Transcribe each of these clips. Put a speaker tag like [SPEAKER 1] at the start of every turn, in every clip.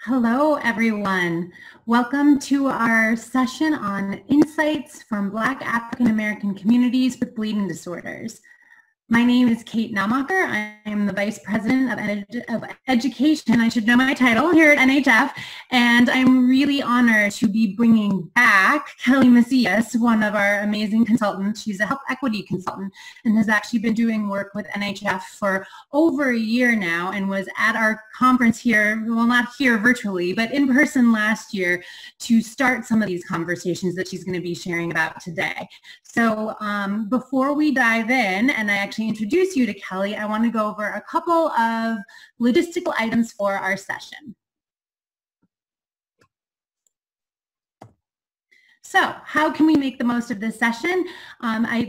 [SPEAKER 1] Hello, everyone. Welcome to our session on insights from Black African American communities with bleeding disorders. My name is Kate Naumacher. I am the Vice President of Education. I should know my title here at NHF. And I'm really honored to be bringing back Kelly Macias, one of our amazing consultants. She's a health equity consultant and has actually been doing work with NHF for over a year now and was at our conference here, well, not here virtually, but in person last year to start some of these conversations that she's going to be sharing about today. So before we dive in, and I actually introduce you to Kelly, I want to go over a couple of logistical items for our session. So how can we make the most of this session?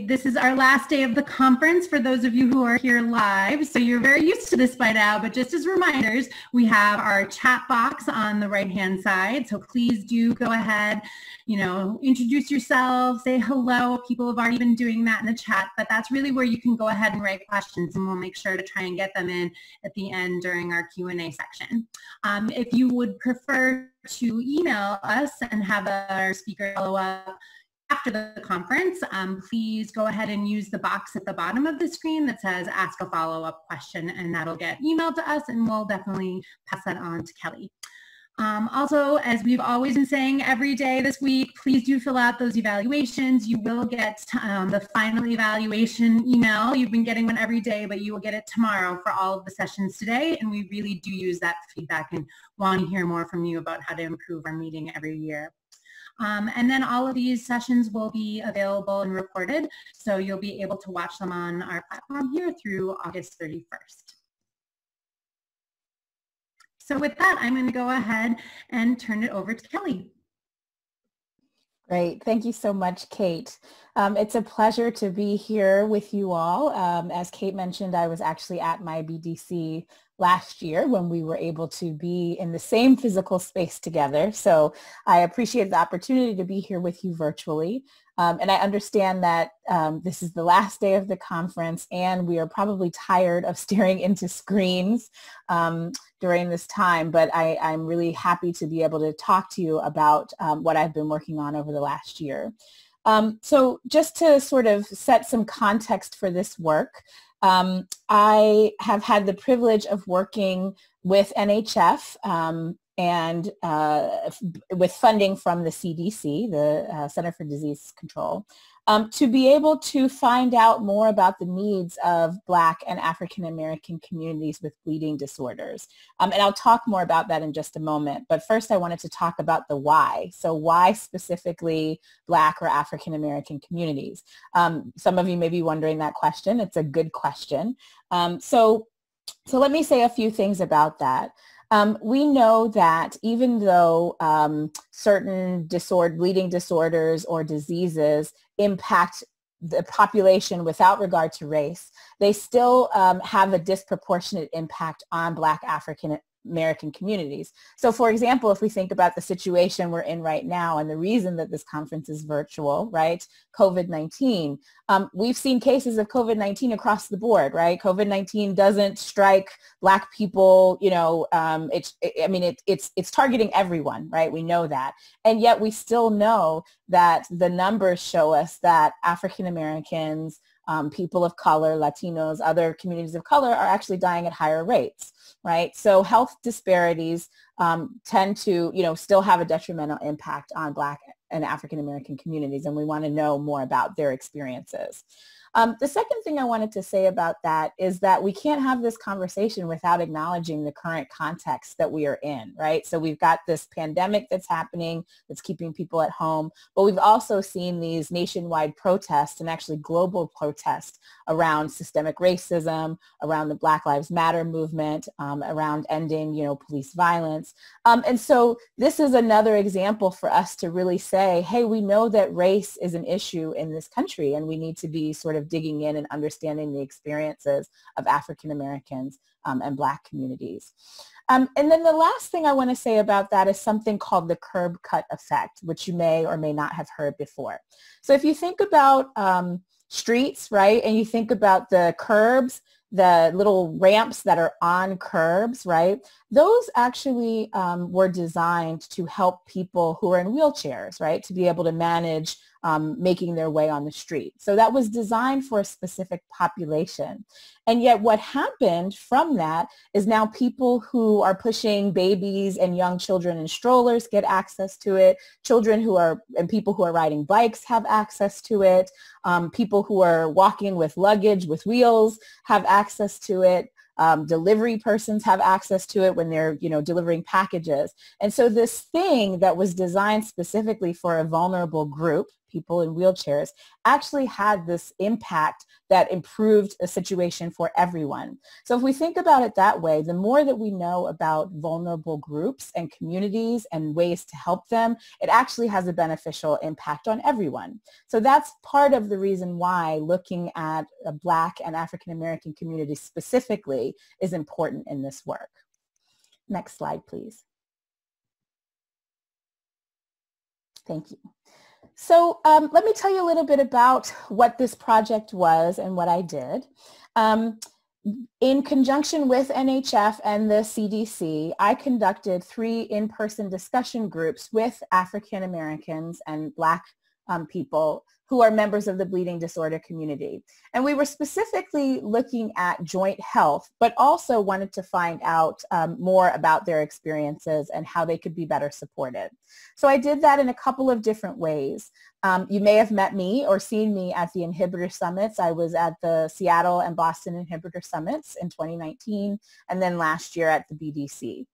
[SPEAKER 1] This is our last day of the conference for those of you who are here live. So you're very used to this by now, but just as reminders, we have our chat box on the right-hand side. So please do go ahead, introduce yourself, say hello. People have already been doing that in the chat, but that's really where you can go ahead and write questions, and we'll make sure to try and get them in at the end during our Q&A section. If you would prefer to email us and have our speaker follow up after the conference, please go ahead and use the box at the bottom of the screen that says ask a follow-up question, and that'll get emailed to us, and we'll definitely pass that on to Kelly. Also, as we've always been saying every day this week, please do fill out those evaluations. You will get the final evaluation email. You've been getting one every day, but you will get it tomorrow for all of the sessions today. And we really do use that feedback and want to hear more from you about how to improve our meeting every year. And then all of these sessions will be available and recorded, so you'll be able to watch them on our platform here through August 31st. So with that, I'm going to go ahead and turn it over to Kelly.
[SPEAKER 2] Great. Thank you so much, Kate. It's a pleasure to be here with you all. As Kate mentioned, I was actually at my BDC last year when we were able to be in the same physical space together. So I appreciate the opportunity to be here with you virtually. And I understand that this is the last day of the conference and we are probably tired of staring into screens during this time, but I'm really happy to be able to talk to you about what I've been working on over the last year. So just to sort of set some context for this work, I have had the privilege of working with NHF and with funding from the CDC, the Center for Disease Control, to be able to find out more about the needs of Black and African American communities with bleeding disorders. And I'll talk more about that in just a moment. But first, I wanted to talk about the why. So why specifically Black or African American communities? Some of you may be wondering that question. It's a good question. So let me say a few things about that. We know that even though certain bleeding disorders or diseases impact the population without regard to race, they still have a disproportionate impact on Black African American communities. So for example, if we think about the situation we're in right now and the reason that this conference is virtual, right, COVID-19, we've seen cases of COVID-19 across the board, right? COVID-19 doesn't strike Black people, it's targeting everyone, right? We know that. And yet we still know that the numbers show us that African Americans, people of color, Latinos, other communities of color are actually dying at higher rates, right? So health disparities tend to, still have a detrimental impact on Black and African American communities, and we want to know more about their experiences. The second thing I wanted to say about that is that we can't have this conversation without acknowledging the current context that we are in, right? So we've got this pandemic that's happening, that's keeping people at home, but we've also seen these nationwide protests and actually global protests around systemic racism, around the Black Lives Matter movement, around ending, police violence. And so this is another example for us to really say, hey, we know that race is an issue in this country and we need to be sort of digging in and understanding the experiences of African Americans and Black communities. And then the last thing I want to say about that is something called the curb cut effect, which you may or may not have heard before. So if you think about streets, right, and you think about the curbs the little ramps that are on curbs, right? Those actually were designed to help people who are in wheelchairs, right? To be able to manage making their way on the street. So that was designed for a specific population. And yet what happened from that is now people who are pushing babies and young children in strollers get access to it. Children and people who are riding bikes have access to it. People who are walking with luggage with wheels have access to it. Delivery persons have access to it when they're, delivering packages. And so this thing that was designed specifically for a vulnerable group, people in wheelchairs, actually had this impact that improved a situation for everyone. So if we think about it that way, the more that we know about vulnerable groups and communities and ways to help them, it actually has a beneficial impact on everyone. So that's part of the reason why looking at a Black and African American community specifically is important in this work. Next slide, please. Thank you. So let me tell you a little bit about what this project was and what I did. In conjunction with NHF and the CDC, I conducted 3 in-person discussion groups with African Americans and Black people who are members of the bleeding disorder community. And we were specifically looking at joint health, but also wanted to find out more about their experiences and how they could be better supported. So I did that in a couple of different ways. You may have met me or seen me at the Inhibitor Summits. I was at the Seattle and Boston Inhibitor Summits in 2019, and then last year at the BDC.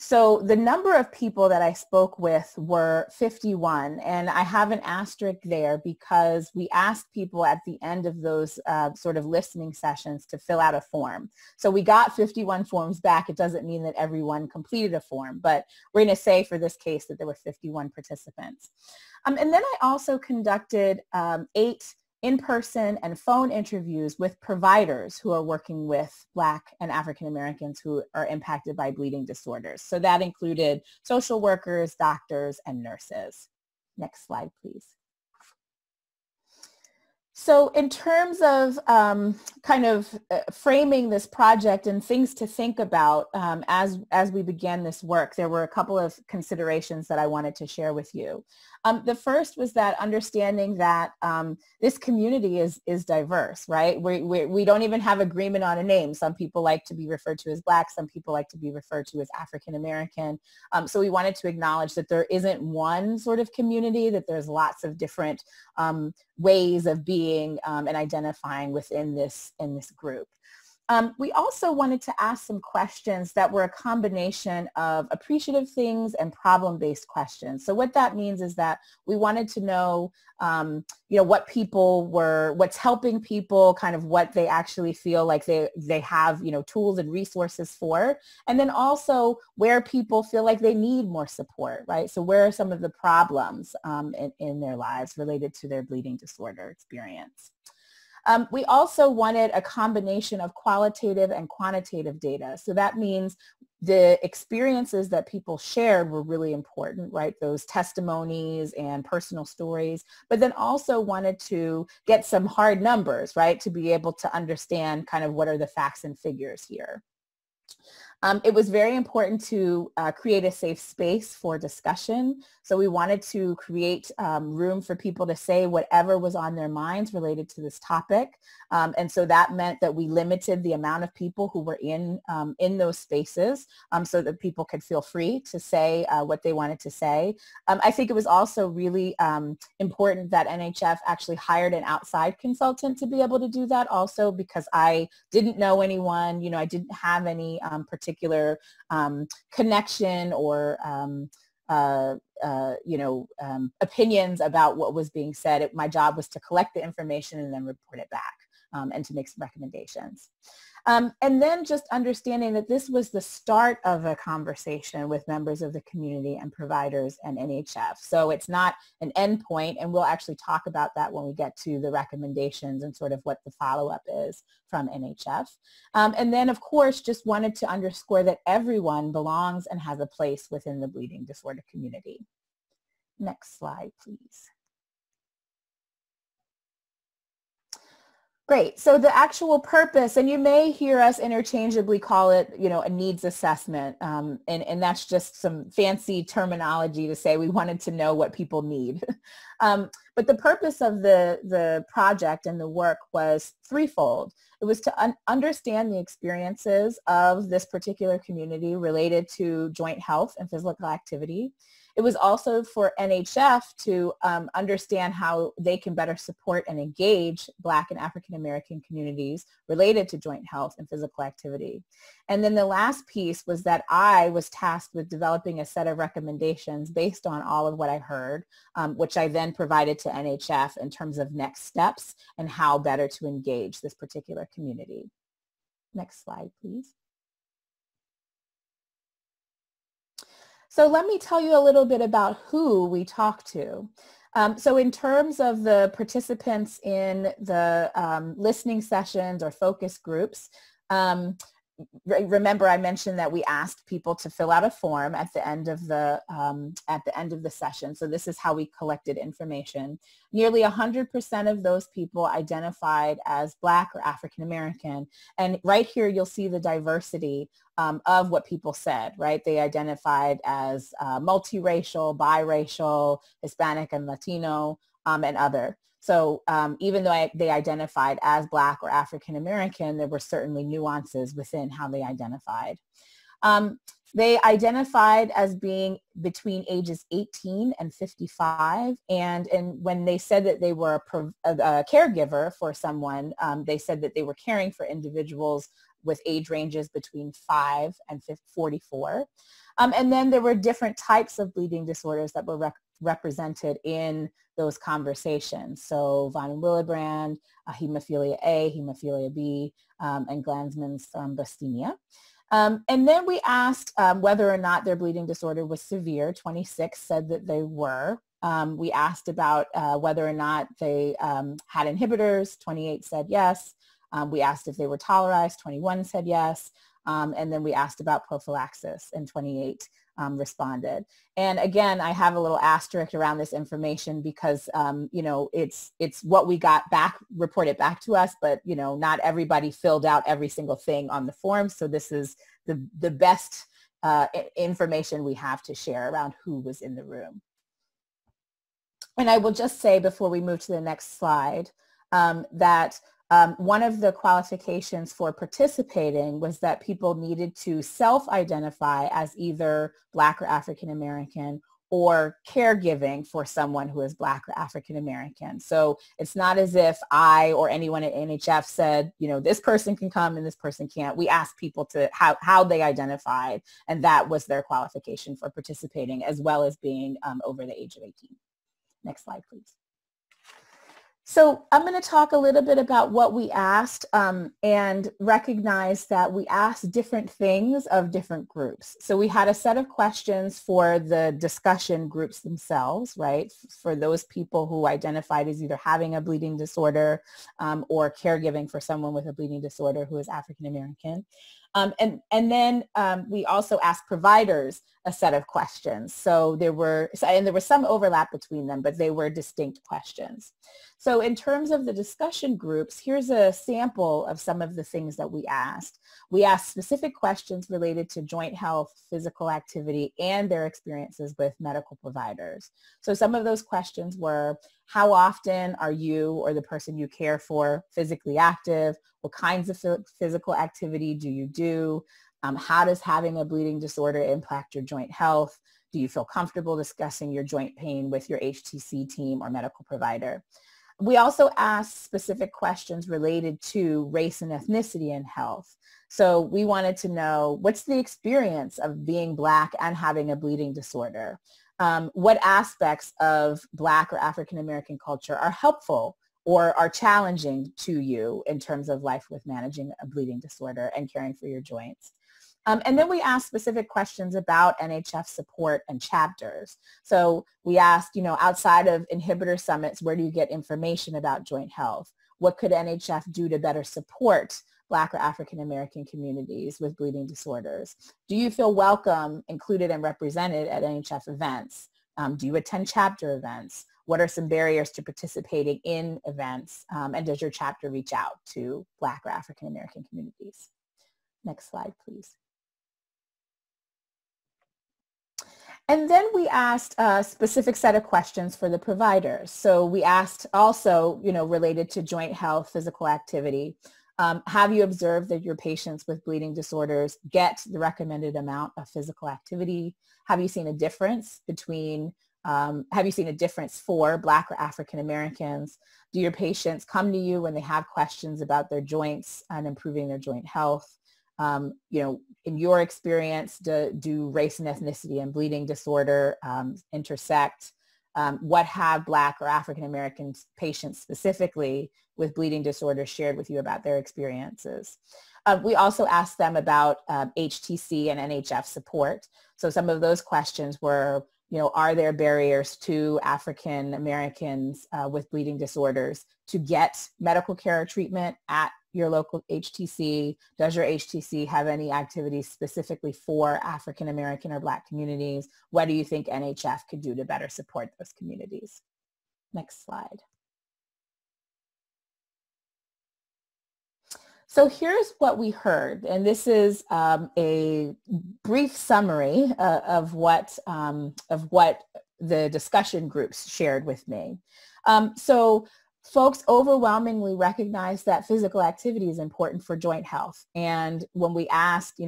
[SPEAKER 2] So the number of people that I spoke with were 51, and I have an asterisk there because we asked people at the end of those sort of listening sessions to fill out a form. So we got 51 forms back. It doesn't mean that everyone completed a form, but we're going to say for this case that there were 51 participants. And then I also conducted 8 in-person and phone interviews with providers who are working with Black and African Americans who are impacted by bleeding disorders. So that included social workers, doctors, and nurses. Next slide, please. So in terms of framing this project and things to think about as we began this work, there were a couple of considerations that I wanted to share with you. The first was that understanding that this community is diverse, right? We don't even have agreement on a name. Some people like to be referred to as Black, some people like to be referred to as African American. So we wanted to acknowledge that there isn't one sort of community, that there's lots of different ways of being and identifying within this group. We also wanted to ask some questions that were a combination of appreciative things and problem-based questions. So what that means is that we wanted to know, what's helping people, kind of what they actually feel like they have, tools and resources for, and then also where people feel like they need more support, right? So where are some of the problems in their lives related to their bleeding disorder experience? We also wanted a combination of qualitative and quantitative data. So that means the experiences that people shared were really important, right? Those testimonies and personal stories, but then also wanted to get some hard numbers, right? To be able to understand kind of what are the facts and figures here. It was very important to create a safe space for discussion. So we wanted to create room for people to say whatever was on their minds related to this topic. And so that meant that we limited the amount of people who were in those spaces so that people could feel free to say what they wanted to say. I think it was also really important that NHF actually hired an outside consultant to be able to do that also, because I didn't know anyone, I didn't have any particular connection or opinions about what was being said. My job was to collect the information and then report it back and to make some recommendations. And then just understanding that this was the start of a conversation with members of the community and providers and NHF. So it's not an end point, and we'll actually talk about that when we get to the recommendations and sort of what the follow-up is from NHF. And then, of course, just wanted to underscore that everyone belongs and has a place within the bleeding disorder community. Next slide, please. Great. So the actual purpose, and you may hear us interchangeably call it, a needs assessment. And that's just some fancy terminology to say we wanted to know what people need. But the purpose of the project and the work was threefold. It was to understand the experiences of this particular community related to joint health and physical activity. It was also for NHF to understand how they can better support and engage Black and African American communities related to joint health and physical activity. And then the last piece was that I was tasked with developing a set of recommendations based on all of what I heard, which I then provided to NHF in terms of next steps and how better to engage this particular community. Next slide, please. So let me tell you a little bit about who we talked to. So in terms of the participants in the listening sessions or focus groups, remember I mentioned that we asked people to fill out a form at the end of the session. So this is how we collected information. Nearly 100% of those people identified as Black or African American. And right here you'll see the diversity of what people said, right? They identified as multiracial, biracial, Hispanic and Latino, and other. So even though they identified as Black or African American, there were certainly nuances within how they identified. They identified as being between ages 18 and 55. And when they said that they were a caregiver for someone, they said that they were caring for individuals with age ranges between 5 and 44. And then there were different types of bleeding disorders that were represented in those conversations. So von Willebrand, hemophilia A, hemophilia B, and Glanzmann's thrombocythemia. And then we asked whether or not their bleeding disorder was severe. 26 said that they were. We asked about whether or not they had inhibitors. 28 said yes. We asked if they were tolerized. 21 said yes. And then we asked about prophylaxis, and 28 responded. And again, I have a little asterisk around this information because, it's what we got back, reported back to us, but, not everybody filled out every single thing on the form. So this is the best information we have to share around who was in the room. And I will just say before we move to the next slide that one of the qualifications for participating was that people needed to self-identify as either Black or African American or caregiving for someone who is Black or African American. So it's not as if I or anyone at NHF said, this person can come and this person can't. We asked people to how they identified, and that was their qualification for participating, as well as being over the age of 18. Next slide, please. So I'm going to talk a little bit about what we asked and recognize that we asked different things of different groups. So we had a set of questions for the discussion groups themselves, right? For those people who identified as either having a bleeding disorder or caregiving for someone with a bleeding disorder who is African American. And then we also asked providers a set of questions. So there was some overlap between them, but they were distinct questions. So in terms of the discussion groups, here's a sample of some of the things that we asked. We asked specific questions related to joint health, physical activity, and their experiences with medical providers. So some of those questions were, how often are you or the person you care for physically active? What kinds of physical activity do you do? How does having a bleeding disorder impact your joint health? Do you feel comfortable discussing your joint pain with your HTC team or medical provider? We also asked specific questions related to race and ethnicity in health. So we wanted to know, what's the experience of being Black and having a bleeding disorder? What aspects of Black or African American culture are helpful or are challenging to you in terms of life with managing a bleeding disorder and caring for your joints? And then we asked specific questions about NHF support and chapters. So we asked, outside of inhibitor summits, where do you get information about joint health? What could NHF do to better support Black or African American communities with bleeding disorders? Do you feel welcome, included, and represented at NHF events? Do you attend chapter events? what are some barriers to participating in events? And does your chapter reach out to Black or African American communities? Next slide, please. And then we asked a specific set of questions for the providers. So we asked also, related to joint health, physical activity. Have you observed that your patients with bleeding disorders get the recommended amount of physical activity? Have you seen a difference for Black or African Americans? Do your patients come to you when they have questions about their joints and improving their joint health? In your experience, do race and ethnicity and bleeding disorder intersect? What have Black or African American patients specifically with bleeding disorders shared with you about their experiences? We also asked them about HTC and NHF support. So some of those questions were, are there barriers to African Americans with bleeding disorders to get medical care or treatment at your local HTC? Does your HTC have any activities specifically for African American or Black communities? What do you think NHF could do to better support those communities? Next slide. So here's what we heard, and this is a brief summary of what the discussion groups shared with me. So folks overwhelmingly recognize that physical activity is important for joint health. And when we asked,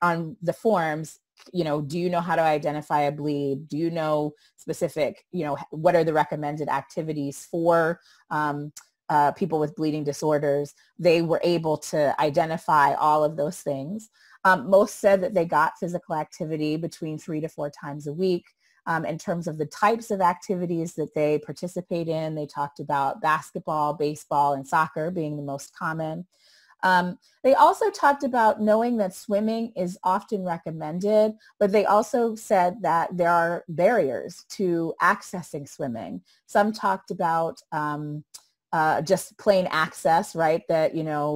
[SPEAKER 2] on the forums, do you know how to identify a bleed? Do you know specific, what are the recommended activities for people with bleeding disorders? They were able to identify all of those things. Most said that they got physical activity between 3 to 4 times a week. In terms of the types of activities that they participate in, they talked about basketball, baseball, and soccer being the most common. They also talked about knowing that swimming is often recommended, but they also said that there are barriers to accessing swimming. Some talked about just plain access, right? That,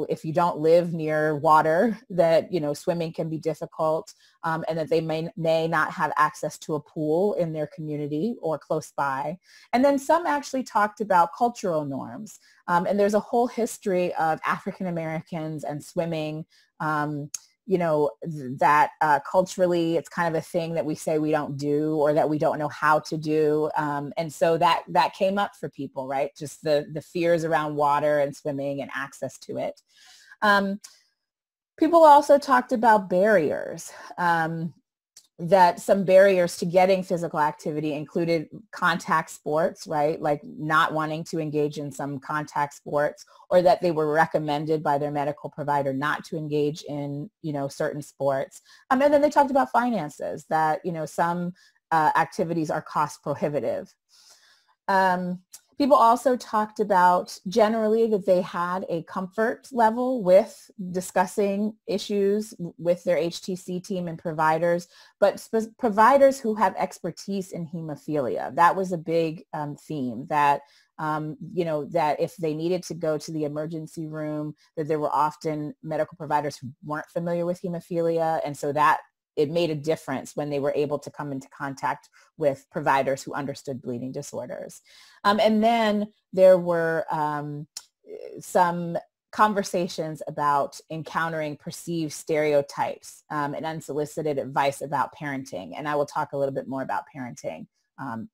[SPEAKER 2] if you don't live near water, that, swimming can be difficult, and that they may not have access to a pool in their community or close by. And then some actually talked about cultural norms. And there's a whole history of African Americans and swimming, that culturally it's kind of a thing that we say we don't do or that we don't know how to do. And so that came up for people, right? Just the fears around water and swimming and access to it. People also talked about barriers, that some barriers to getting physical activity included contact sports, right? Like not wanting to engage in some contact sports, or that they were recommended by their medical provider not to engage in, certain sports. And then they talked about finances, that, some activities are cost prohibitive. People also talked about generally that they had a comfort level with discussing issues with their HTC team and providers, but providers who have expertise in hemophilia. That was a big theme, that that if they needed to go to the emergency room, that there were often medical providers who weren't familiar with hemophilia, and so that it made a difference when they were able to come into contact with providers who understood bleeding disorders. And then there were some conversations about encountering perceived stereotypes and unsolicited advice about parenting. And I will talk a little bit more about parenting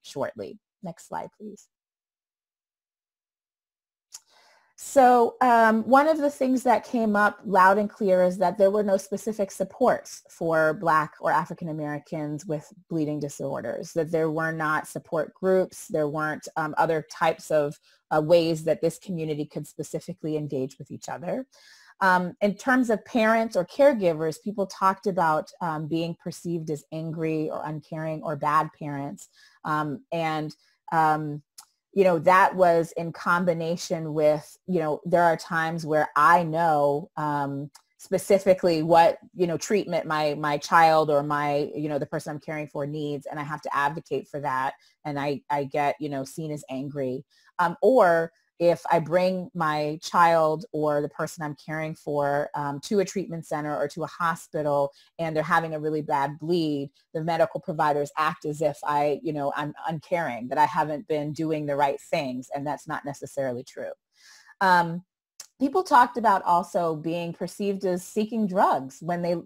[SPEAKER 2] shortly. Next slide, please. So one of the things that came up loud and clear is that there were no specific supports for Black or African Americans with bleeding disorders, that there were not support groups, there weren't other types of ways that this community could specifically engage with each other. In terms of parents or caregivers, people talked about being perceived as angry or uncaring or bad parents. That was in combination with, there are times where I know specifically what, treatment my child or my, the person I'm caring for needs, and I have to advocate for that. And I get, seen as angry. Or if I bring my child or the person I'm caring for to a treatment center or to a hospital and they're having a really bad bleed, the medical providers act as if I'm uncaring, that I haven't been doing the right things, and that's not necessarily true. People talked about also being perceived as seeking drugs when they're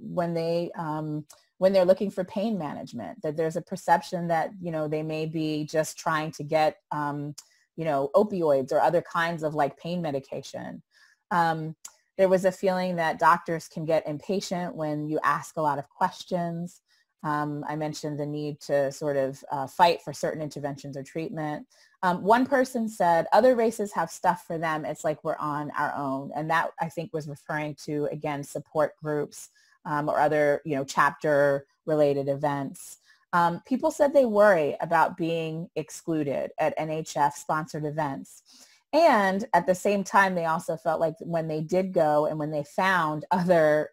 [SPEAKER 2] looking for pain management, that there's a perception that, they may be just trying to get, opioids or other kinds of like pain medication. There was a feeling that doctors can get impatient when you ask a lot of questions. I mentioned the need to sort of fight for certain interventions or treatment. One person said, other races have stuff for them. It's like we're on our own. And that, I think, was referring to, again, support groups or other, chapter related events. People said they worry about being excluded at NHF sponsored events. And at the same time, they also felt like when they did go and when they found other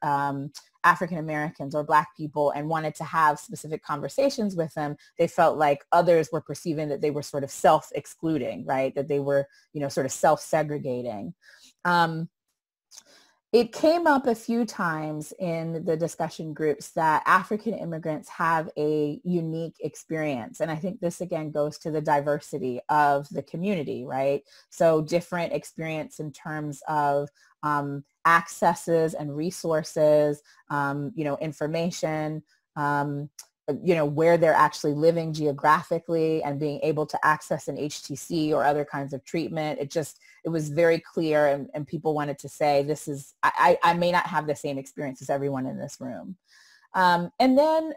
[SPEAKER 2] African Americans or Black people and wanted to have specific conversations with them, they felt like others were perceiving that they were sort of self-excluding, right? That they were, sort of self-segregating. It came up a few times in the discussion groups that African immigrants have a unique experience. And I think this again goes to the diversity of the community, right? So different experience in terms of accesses and resources, information, where they're actually living geographically and being able to access an HTC or other kinds of treatment. It was very clear, and people wanted to say, I may not have the same experience as everyone in this room. And then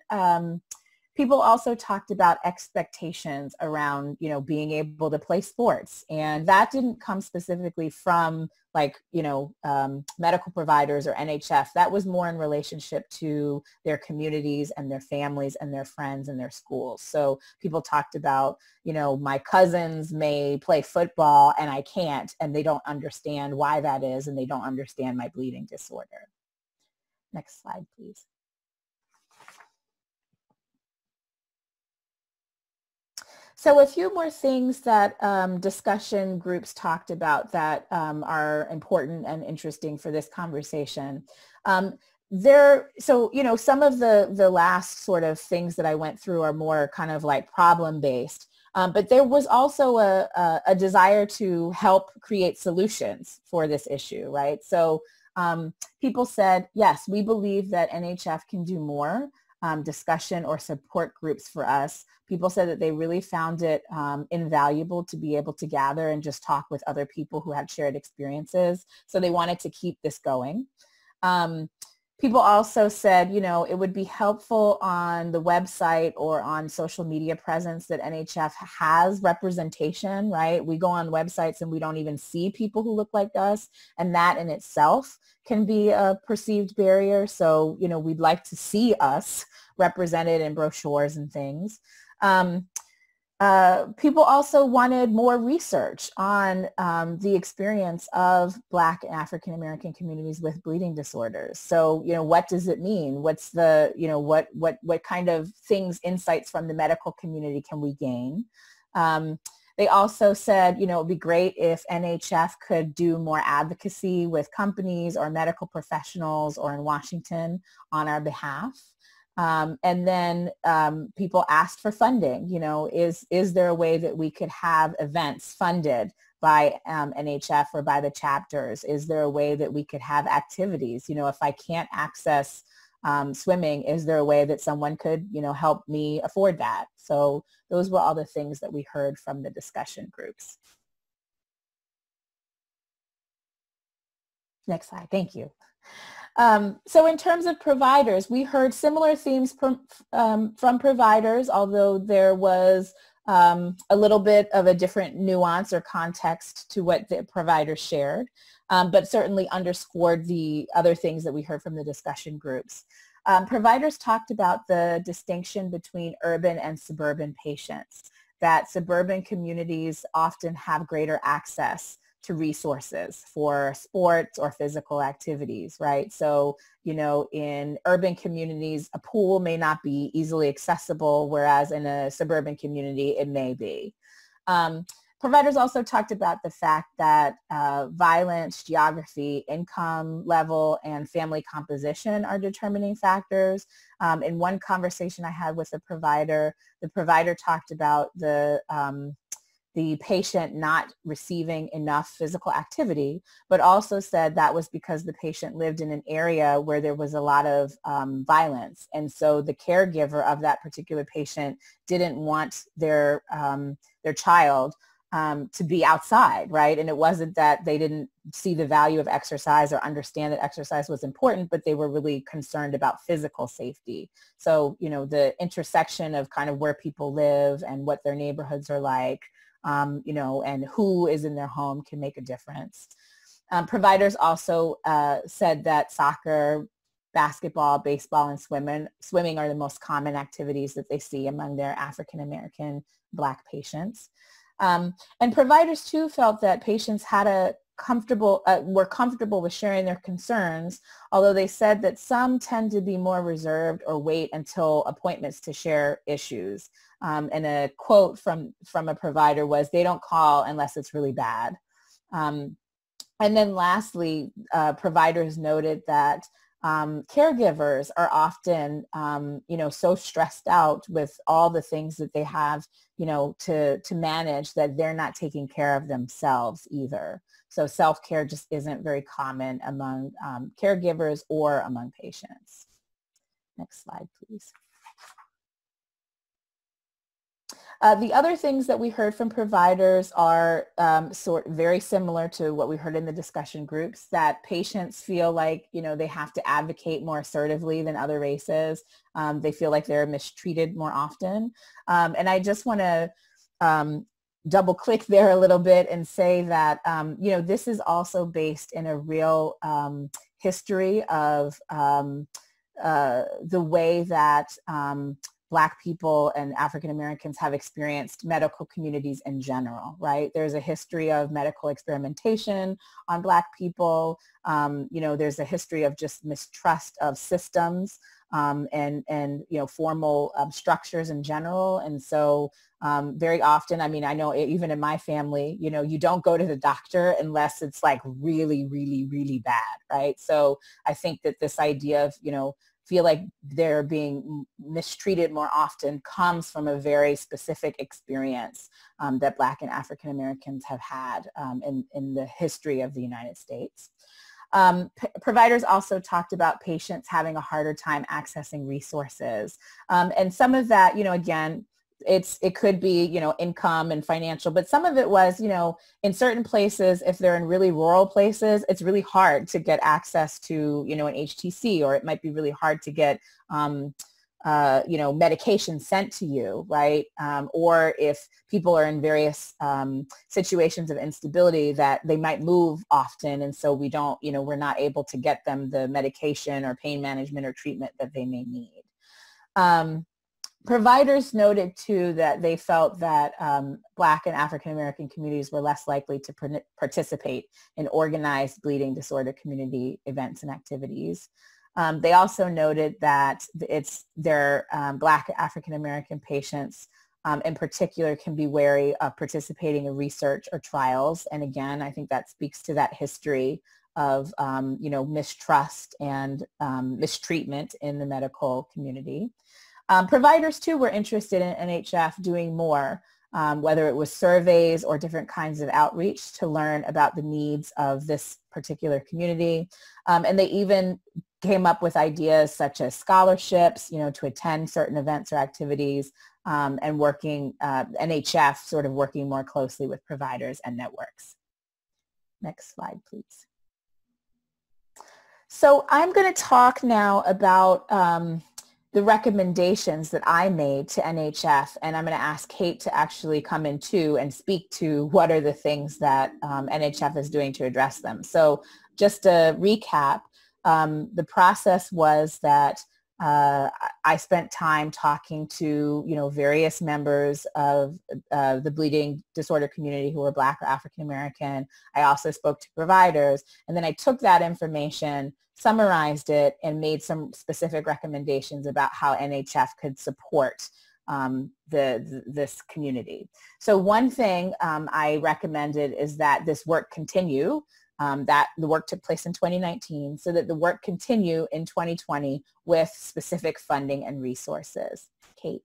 [SPEAKER 2] people also talked about expectations around, being able to play sports. And that didn't come specifically from medical providers or NHF. That was more in relationship to their communities and their families and their friends and their schools. So people talked about, my cousins may play football and I can't, and they don't understand why that is, and they don't understand my bleeding disorder. Next slide, please. So a few more things that discussion groups talked about that are important and interesting for this conversation. Some of the last sort of things that I went through are more kind of like problem-based, but there was also a desire to help create solutions for this issue, right? So people said, yes, we believe that NHF can do more. Discussion or support groups for us. People said that they really found it invaluable to be able to gather and just talk with other people who had shared experiences. So they wanted to keep this going. People also said, it would be helpful on the website or on social media presence that NHF has representation, right? We go on websites and we don't even see people who look like us. And that in itself can be a perceived barrier. So, we'd like to see us represented in brochures and things. People also wanted more research on the experience of Black and African American communities with bleeding disorders. So, what does it mean? What's the, what kind of things, insights from the medical community can we gain? They also said, it would be great if NHF could do more advocacy with companies or medical professionals or in Washington on our behalf. And then people asked for funding. Is there a way that we could have events funded by NHF or by the chapters? Is there a way that we could have activities? If I can't access swimming, is there a way that someone could, help me afford that? So those were all the things that we heard from the discussion groups. Next slide. Thank you. So in terms of providers, we heard similar themes from providers, although there was a little bit of a different nuance or context to what the providers shared, but certainly underscored the other things that we heard from the discussion groups. Providers talked about the distinction between urban and suburban patients, that suburban communities often have greater access to resources for sports or physical activities, right? So, in urban communities, a pool may not be easily accessible, whereas in a suburban community, it may be. Providers also talked about the fact that violence, geography, income level, and family composition are determining factors. In one conversation I had with a provider, the provider talked about the patient not receiving enough physical activity, but also said that was because the patient lived in an area where there was a lot of violence. And so the caregiver of that particular patient didn't want their child to be outside, right? And it wasn't that they didn't see the value of exercise or understand that exercise was important, but they were really concerned about physical safety. So, you know, the intersection of kind of where people live and what their neighborhoods are like, you know, and who is in their home can make a difference. Providers also said that soccer, basketball, baseball, and swimming are the most common activities that they see among their African American Black patients. And providers too felt that patients had were comfortable with sharing their concerns, although they said that some tend to be more reserved or wait until appointments to share issues. And a quote from a provider was, "They don't call unless it's really bad." And then lastly, providers noted that caregivers are often, you know, so stressed out with all the things that they have, you know, to manage, that they're not taking care of themselves either. So self-care just isn't very common among caregivers or among patients. Next slide, please. The other things that we heard from providers are very similar to what we heard in the discussion groups, that patients feel like, you know, they have to advocate more assertively than other races. They feel like they're mistreated more often. And I just want to double click there a little bit and say that, you know, this is also based in a real history of the way that Black people and African Americans have experienced medical communities in general, right? There's a history of medical experimentation on Black people. You know, there's a history of just mistrust of systems and you know, formal structures in general. And so very often, I mean, I know even in my family, you know, you don't go to the doctor unless it's like really, really, really bad, right? So I think that this idea of, you know, feel like they're being mistreated more often comes from a very specific experience that Black and African Americans have had in the history of the United States. Providers also talked about patients having a harder time accessing resources. And some of that, you know, again, it could be, you know, income and financial, but some of it was, you know, in certain places, if they're in really rural places, it's really hard to get access to, you know, an HTC, or it might be really hard to get, you know, medication sent to you, right? Or if people are in various situations of instability, that they might move often. And so we don't, you know, we're not able to get them the medication or pain management or treatment that they may need. Providers noted too that they felt that Black and African American communities were less likely to participate in organized bleeding disorder community events and activities. They also noted that their Black African American patients in particular can be wary of participating in research or trials. And again, I think that speaks to that history of you know, mistrust and mistreatment in the medical community. Providers too were interested in NHF doing more, whether it was surveys or different kinds of outreach to learn about the needs of this particular community. And they even came up with ideas such as scholarships, you know, to attend certain events or activities, and working, NHF sort of working more closely with providers and networks. Next slide, please. So I'm going to talk now about the recommendations that I made to NHF, and I'm going to ask Kate to actually come in too and speak to what are the things that NHF is doing to address them. So just to recap, the process was that I spent time talking to, you know, various members of the bleeding disorder community who were Black or African American. I also spoke to providers, and then I took that information, summarized it, and made some specific recommendations about how NHF could support this community. So one thing I recommended is that this work continue, that the work took place in 2019, so that the work continue in 2020 with specific funding and resources. Kate.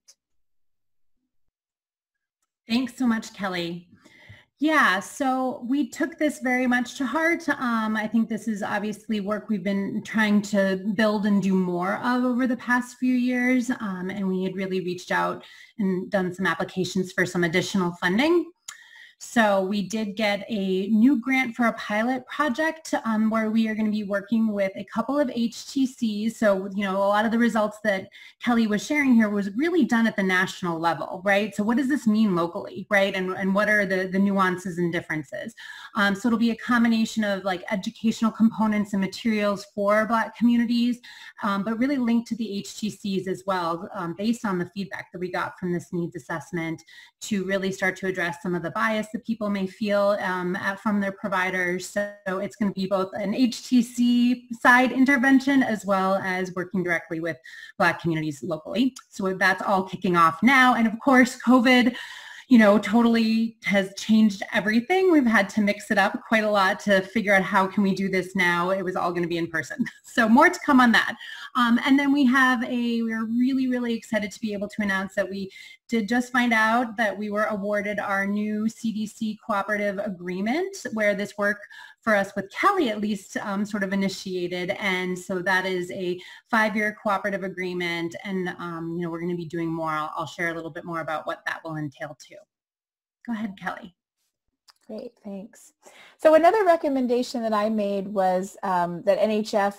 [SPEAKER 1] Thanks so much, Kelly. Yeah, so we took this very much to heart. I think this is obviously work we've been trying to build and do more of over the past few years. And we had really reached out and done some applications for some additional funding. So we did get a new grant for a pilot project where we are going to be working with a couple of HTCs. So, you know, a lot of the results that Kelly was sharing here was really done at the national level, right? So what does this mean locally, right? And what are the nuances and differences? So it'll be a combination of like educational components and materials for Black communities, but really linked to the HTCs as well, based on the feedback that we got from this needs assessment to really start to address some of the bias that people may feel from their providers. So it's going to be both an HTC side intervention as well as working directly with Black communities locally. So that's all kicking off now. And of course, COVID, you know, totally has changed everything. We've had to mix it up quite a lot to figure out how can we do this now. It was all going to be in person. So more to come on that. And then we're really, really excited to be able to announce that we did just find out that we were awarded our new CDC cooperative agreement, where this work for us with Kelly at least sort of initiated. And so that is a 5-year cooperative agreement. And, you know, we're going to be doing more. I'll share a little bit more about what that will entail too. Go ahead, Kelly.
[SPEAKER 2] Great, thanks. So another recommendation that I made was that NHF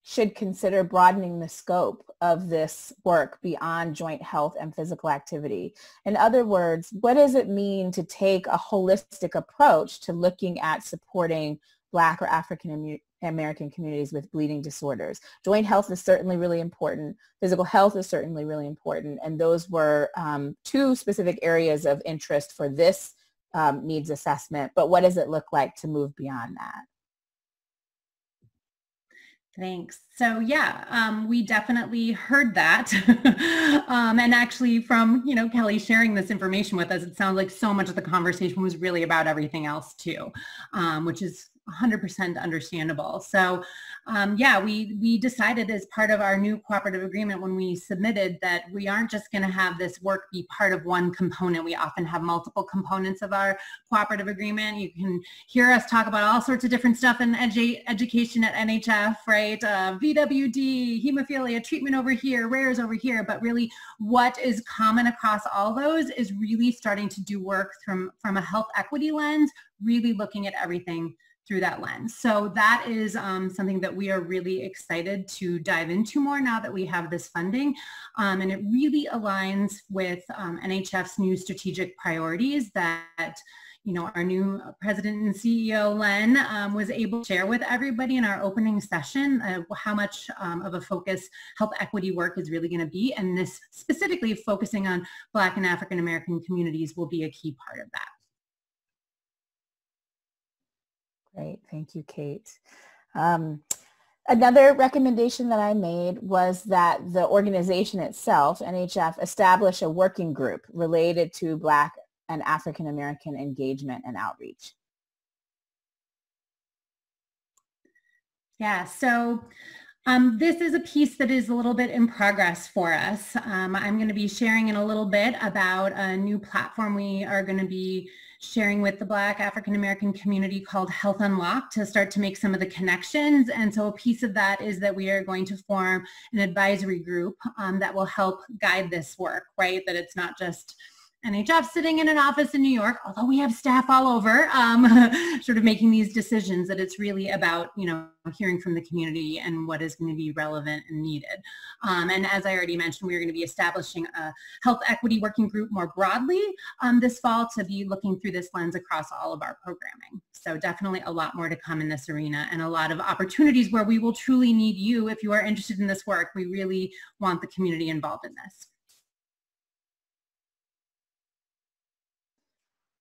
[SPEAKER 2] should consider broadening the scope of this work beyond joint health and physical activity. In other words, what does it mean to take a holistic approach to looking at supporting Black or African American communities with bleeding disorders? Joint health is certainly really important. Physical health is certainly really important. And those were 2 specific areas of interest for this needs assessment. But what does it look like to move beyond that?
[SPEAKER 1] Thanks. So yeah, we definitely heard that. And actually from, you know, Kelly sharing this information with us, it sounds like so much of the conversation was really about everything else too, which is 100% understandable. So yeah, we decided as part of our new cooperative agreement when we submitted that we aren't just going to have this work be part of one component. We often have multiple components of our cooperative agreement. You can hear us talk about all sorts of different stuff in education at NHF, right? VWD, hemophilia, treatment over here, rares over here, but really what is common across all those is really starting to do work from a health equity lens, really looking at everything through that lens. So that is something that we are really excited to dive into more now that we have this funding. And it really aligns with NHF's new strategic priorities that, you know, our new president and CEO, Len, was able to share with everybody in our opening session how much of a focus health equity work is really going to be. And this specifically focusing on Black and African American communities will be a key part of that.
[SPEAKER 2] Great, thank you, Kate. Another recommendation that I made was that the organization itself, NHF, establish a working group related to Black and African American engagement and outreach.
[SPEAKER 1] Yeah, so this is a piece that is a little bit in progress for us. I'm going to be sharing in a little bit about a new platform we are going to be sharing with the Black African American community called Health Unlocked to start to make some of the connections. And so a piece of that is that we are going to form an advisory group that will help guide this work, right? That it's not just NHF sitting in an office in New York, although we have staff all over, sort of making these decisions, that it's really about, you know, hearing from the community and what is going to be relevant and needed. And as I already mentioned, we're going to be establishing a health equity working group more broadly this fall to be looking through this lens across all of our programming. So definitely a lot more to come in this arena and a lot of opportunities where we will truly need you if you are interested in this work. We really want the community involved in this.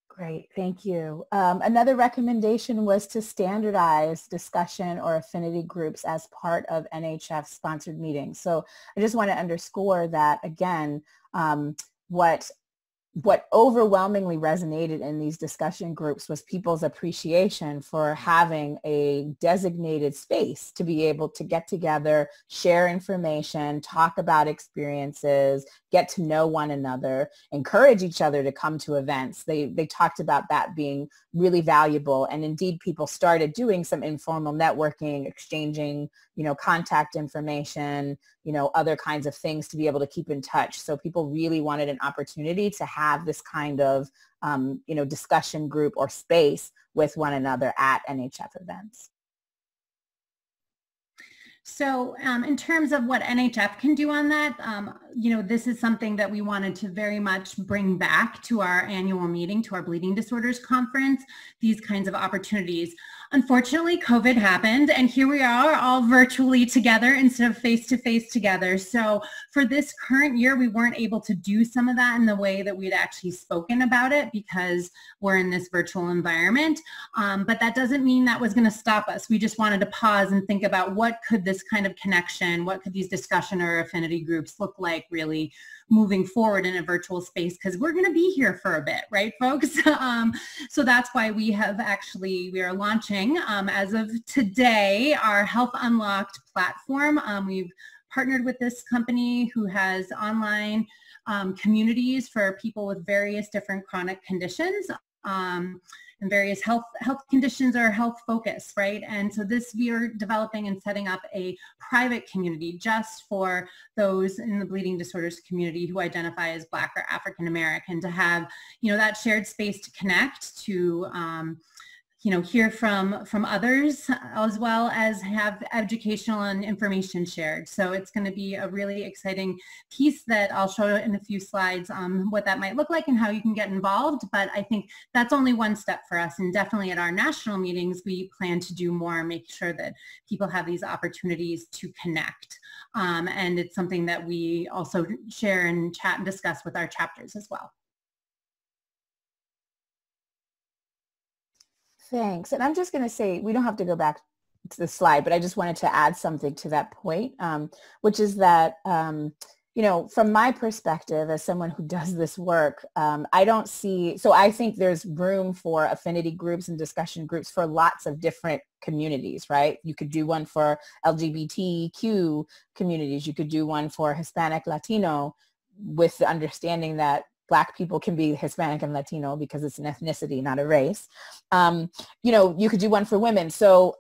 [SPEAKER 2] Great, thank you. Another recommendation was to standardize discussion or affinity groups as part of NHF sponsored meetings. So I just want to underscore that again, what overwhelmingly resonated in these discussion groups was people's appreciation for having a designated space to be able to get together, share information, talk about experiences, get to know one another, encourage each other to come to events. They talked about that being really valuable. And indeed, people started doing some informal networking, exchanging, contact information, other kinds of things to be able to keep in touch. So people really wanted an opportunity to have this kind of, discussion group or space with one another at NHF events.
[SPEAKER 1] So in terms of what NHF can do on that, this is something that we wanted to very much bring back to our annual meeting, to our Bleeding Disorders Conference, these kinds of opportunities. Unfortunately, COVID happened, and here we are all virtually together instead of face-to-face together. So for this current year, we weren't able to do some of that in the way that we'd actually spoken about it because we're in this virtual environment. But that doesn't mean that was going to stop us. We just wanted to pause and think about what could this kind of connection, what could these discussion or affinity groups look like really moving forward in a virtual space, because we're going to be here for a bit, right, folks? So that's why we are launching as of today our Health Unlocked platform. We've partnered with this company who has online communities for people with various different chronic conditions. And various health conditions or health focus, right? And so we are developing and setting up a private community just for those in the bleeding disorders community who identify as Black or African American, to have, that shared space to connect, to hear from others, as well as have educational and information shared. So it's going to be a really exciting piece that I'll show in a few slides what that might look like and how you can get involved. But I think that's only one step for us. And definitely at our national meetings, we plan to do more, make sure that people have these opportunities to connect. And it's something that we also share and chat and discuss with our chapters as well.
[SPEAKER 2] Thanks. And I'm just going to say, we don't have to go back to the slide, but I just wanted to add something to that point, which is that, from my perspective as someone who does this work, I think there's room for affinity groups and discussion groups for lots of different communities, right? You could do one for LGBTQ communities. You could do one for Hispanic, Latino, with the understanding that Black people can be Hispanic and Latino because it's an ethnicity, not a race. You could do one for women. So,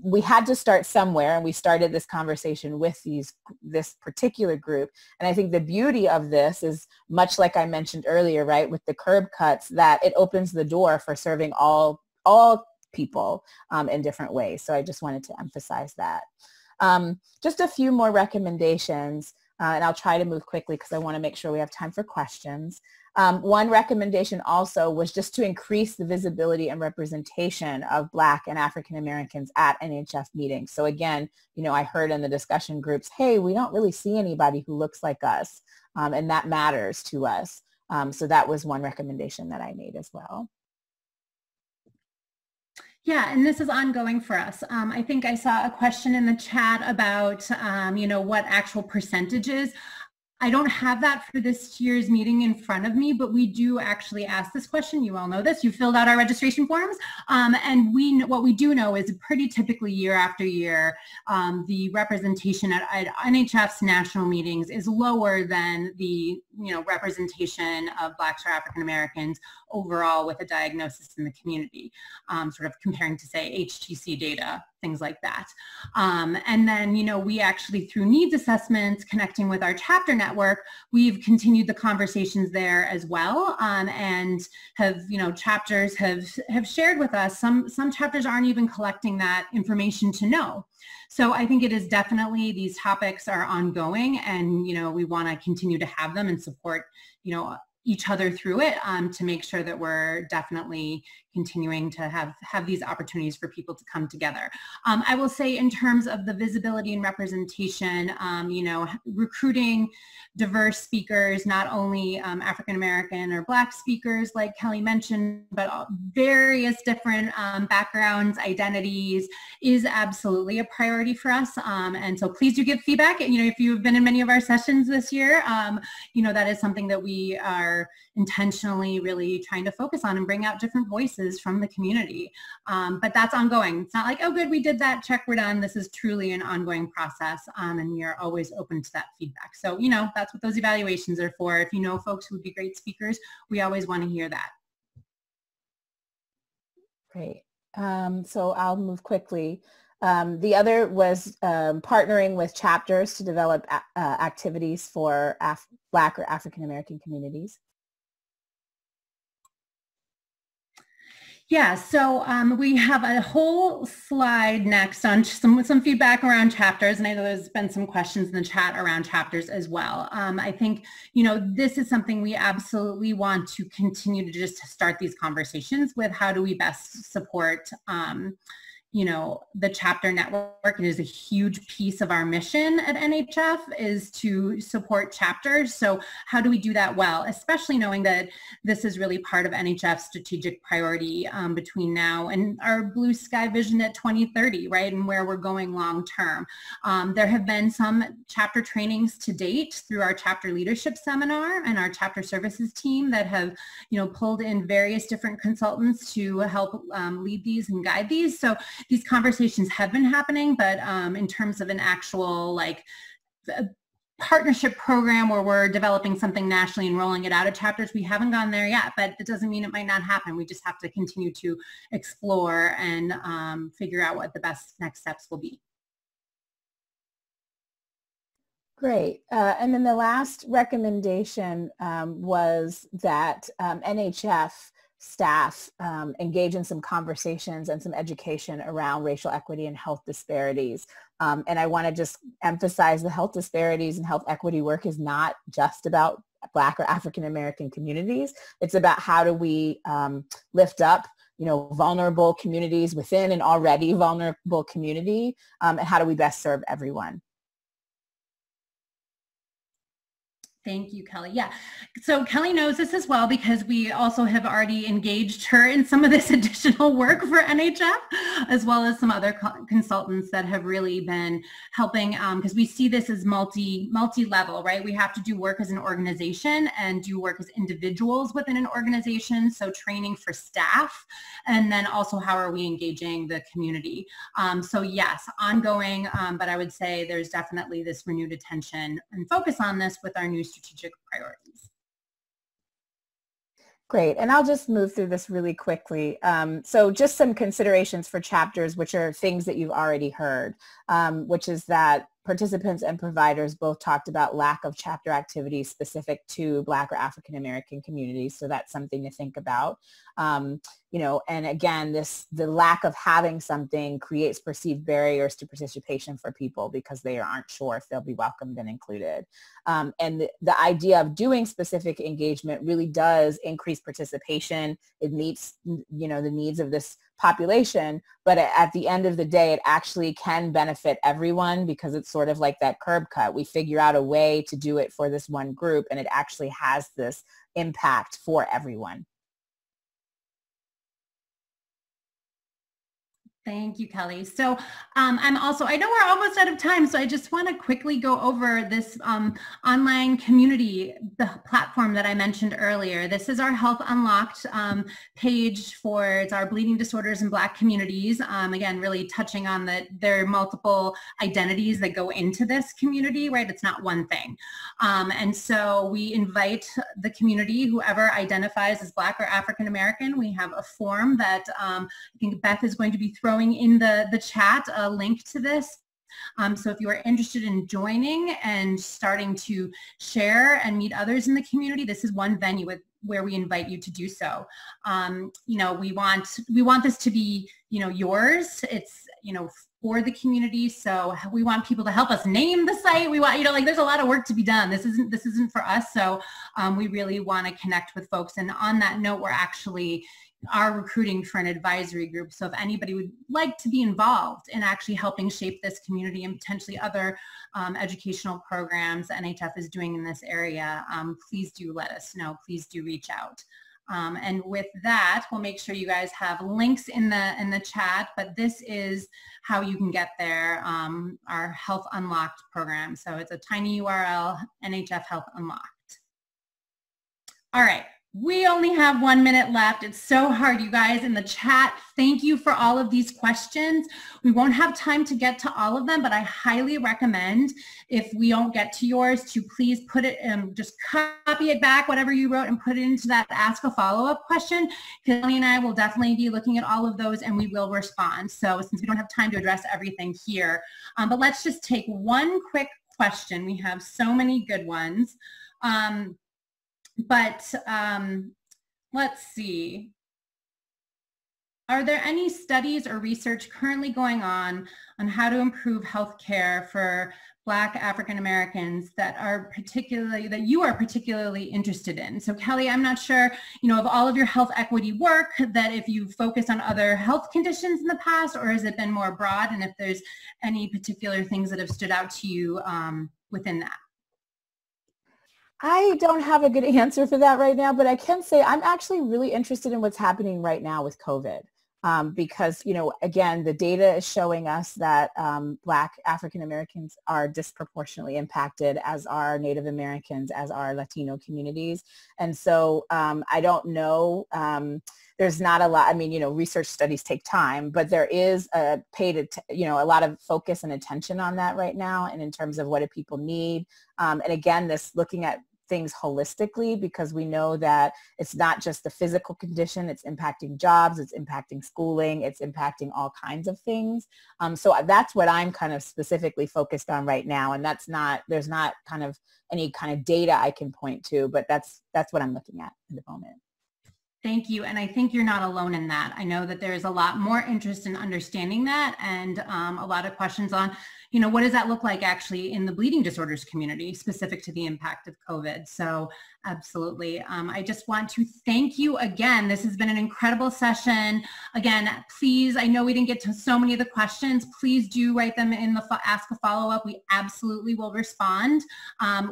[SPEAKER 2] we had to start somewhere, and we started this conversation with this particular group. And I think the beauty of this is, much like I mentioned earlier, right, with the curb cuts, that it opens the door for serving all people in different ways. So I just wanted to emphasize that. Just a few more recommendations. And I'll try to move quickly because I want to make sure we have time for questions. One recommendation also was just to increase the visibility and representation of Black and African Americans at NHF meetings. So again, I heard in the discussion groups, hey, we don't really see anybody who looks like us, and that matters to us. So that was one recommendation that I made as well.
[SPEAKER 1] Yeah, and this is ongoing for us. I think I saw a question in the chat about, what actual percentages. I don't have that for this year's meeting in front of me, but we do actually ask this question. You all know this. You filled out our registration forms. And what we do know is pretty typically year after year, the representation at NHF's national meetings is lower than the representation of Blacks or African Americans overall with a diagnosis in the community, sort of comparing to, say, HTC data, things like that. And then, we actually, through needs assessments, connecting with our chapter network, we've continued the conversations there as well, and have, chapters have shared with us, some chapters aren't even collecting that information to know. So I think it is definitely, these topics are ongoing, and, we want to continue to have them and support, each other through it, to make sure that we're definitely continuing to have these opportunities for people to come together. I will say in terms of the visibility and representation, recruiting diverse speakers, not only African American or Black speakers like Kelly mentioned, but various different backgrounds, identities is absolutely a priority for us. And so please do give feedback. If you've been in many of our sessions this year, that is something that we are intentionally really trying to focus on and bring out different voices from the community. But that's ongoing. It's not like, oh, good, we did that, check, we're done. This is truly an ongoing process, and we are always open to that feedback. So, that's what those evaluations are for. If you know folks who would be great speakers, we always want to hear that.
[SPEAKER 2] Great. So I'll move quickly. The other was partnering with chapters to develop activities for Black or African American communities.
[SPEAKER 1] Yeah, so we have a whole slide next on some feedback around chapters, and I know there's been some questions in the chat around chapters as well. I think, this is something we absolutely want to continue to just start these conversations with. How do we best support the chapter network? It is a huge piece of our mission at NHF is to support chapters. So how do we do that well, especially knowing that this is really part of NHF's strategic priority between now and our blue sky vision at 2030, right? And where we're going long term. There have been some chapter trainings to date through our chapter leadership seminar and our chapter services team that have, pulled in various different consultants to help lead these and guide these. So these conversations have been happening, but in terms of an actual partnership program where we're developing something nationally and rolling it out of chapters, we haven't gone there yet, but it doesn't mean it might not happen. We just have to continue to explore and figure out what the best next steps will be.
[SPEAKER 2] Great. And then the last recommendation was that NHF staff engage in some conversations and some education around racial equity and health disparities. And I want to just emphasize the health disparities and health equity work is not just about Black or African American communities. It's about how do we lift up vulnerable communities within an already vulnerable community, and how do we best serve everyone.
[SPEAKER 1] Thank you, Kelly. Yeah, so Kelly knows this as well because we also have already engaged her in some of this additional work for NHF, as well as some other consultants that have really been helping, because we see this as multi-level, right? We have to do work as an organization and do work as individuals within an organization, so training for staff, and then also how are we engaging the community. So yes, ongoing, but I would say there's definitely this renewed attention and focus on this with our new strategic priorities.
[SPEAKER 2] Great. And I'll just move through this really quickly. So just some considerations for chapters, which are things that you've already heard, which is that participants and providers both talked about lack of chapter activities specific to Black or African American communities. So that's something to think about. And again, the lack of having something creates perceived barriers to participation for people because they aren't sure if they'll be welcomed and included. And the idea of doing specific engagement really does increase participation. It meets, the needs of this population, but at the end of the day, it actually can benefit everyone because it's sort of like that curb cut. We figure out a way to do it for this one group, and it actually has this impact for everyone.
[SPEAKER 1] Thank you, Kelly. So I know we're almost out of time, so I just want to quickly go over this online community, the platform that I mentioned earlier. This is our Health Unlocked page it's our bleeding disorders in Black communities. Again, really touching on that there are multiple identities that go into this community, right? It's not one thing. And so we invite the community, whoever identifies as Black or African American. We have a form that I think Beth is going to be throwing in the chat, a link to this. So if you are interested in joining and starting to share and meet others in the community, this is one venue where we invite you to do so. We want this to be, yours. It's, for the community. So we want people to help us name the site. We want, there's a lot of work to be done. This isn't for us. So we really want to connect with folks. And on that note, we're actually are recruiting for an advisory group. So if anybody would like to be involved in actually helping shape this community and potentially other educational programs the NHF is doing in this area, please do let us know. Please do reach out. And with that, we'll make sure you guys have links in the chat, but this is how you can get there, our Health Unlocked program. So it's a tiny URL, NHF Health Unlocked. All right. We only have 1 minute left. It's so hard, you guys, in the chat. Thank you for all of these questions. We won't have time to get to all of them, but I highly recommend, if we don't get to yours, to please put it, just copy it back, whatever you wrote, and put it into that Ask a Follow-Up question. Kelly and I will definitely be looking at all of those, and we will respond. So since we don't have time to address everything here, but let's just take one quick question. We have so many good ones. Let's see. Are there any studies or research currently going on how to improve healthcare for Black African Americans that you are particularly interested in? So Kelly, I'm not sure, of all of your health equity work, that if you focused on other health conditions in the past, or has it been more broad, and if there's any particular things that have stood out to you within that?
[SPEAKER 2] I don't have a good answer for that right now, but I can say I'm actually really interested in what's happening right now with COVID. Because, again, the data is showing us that Black African Americans are disproportionately impacted, as are Native Americans, as are Latino communities. And so I don't know, there's not a lot, research studies take time, but there is a lot of focus and attention on that right now, and in terms of what do people need. And again, this looking at things holistically, because we know that it's not just the physical condition, it's impacting jobs, it's impacting schooling, it's impacting all kinds of things. So that's what I'm kind of specifically focused on right now. And there's not kind of any kind of data I can point to, but that's what I'm looking at in the moment.
[SPEAKER 1] Thank you. And I think you're not alone in that. I know that there's a lot more interest in understanding that, and a lot of questions on, what does that look like actually in the bleeding disorders community specific to the impact of COVID? So absolutely. I just want to thank you again. This has been an incredible session. Again, please, I know we didn't get to so many of the questions. Please do write them in the Ask a Follow-Up. We absolutely will respond.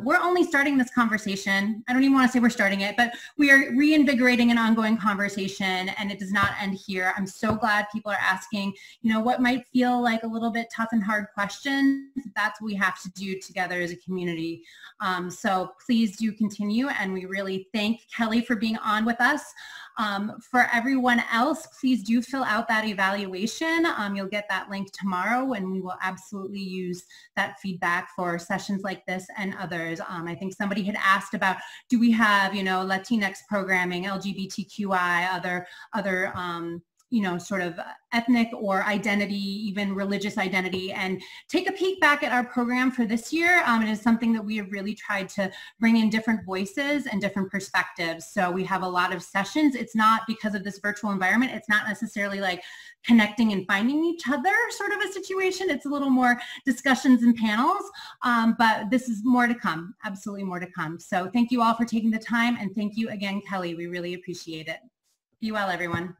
[SPEAKER 1] We're only starting this conversation. I don't even want to say we're starting it, but we are reinvigorating an ongoing conversation, and it does not end here. I'm so glad people are asking, what might feel like a little bit tough and hard questions. That's what we have to do together as a community. So please do continue, and we really thank Kelly for being on with us. For everyone else, please do fill out that evaluation. You'll get that link tomorrow, and we will absolutely use that feedback for sessions like this and others. I think somebody had asked about, do we have, Latinx programming, LGBTQI, other sort of ethnic or identity, even religious identity, and take a peek back at our program for this year. It is something that we have really tried to bring in different voices and different perspectives. So we have a lot of sessions. It's not because of this virtual environment. It's not necessarily like connecting and finding each other sort of a situation. It's a little more discussions and panels, but this is more to come, absolutely more to come. So thank you all for taking the time, and thank you again, Kelly. We really appreciate it. Be well, everyone.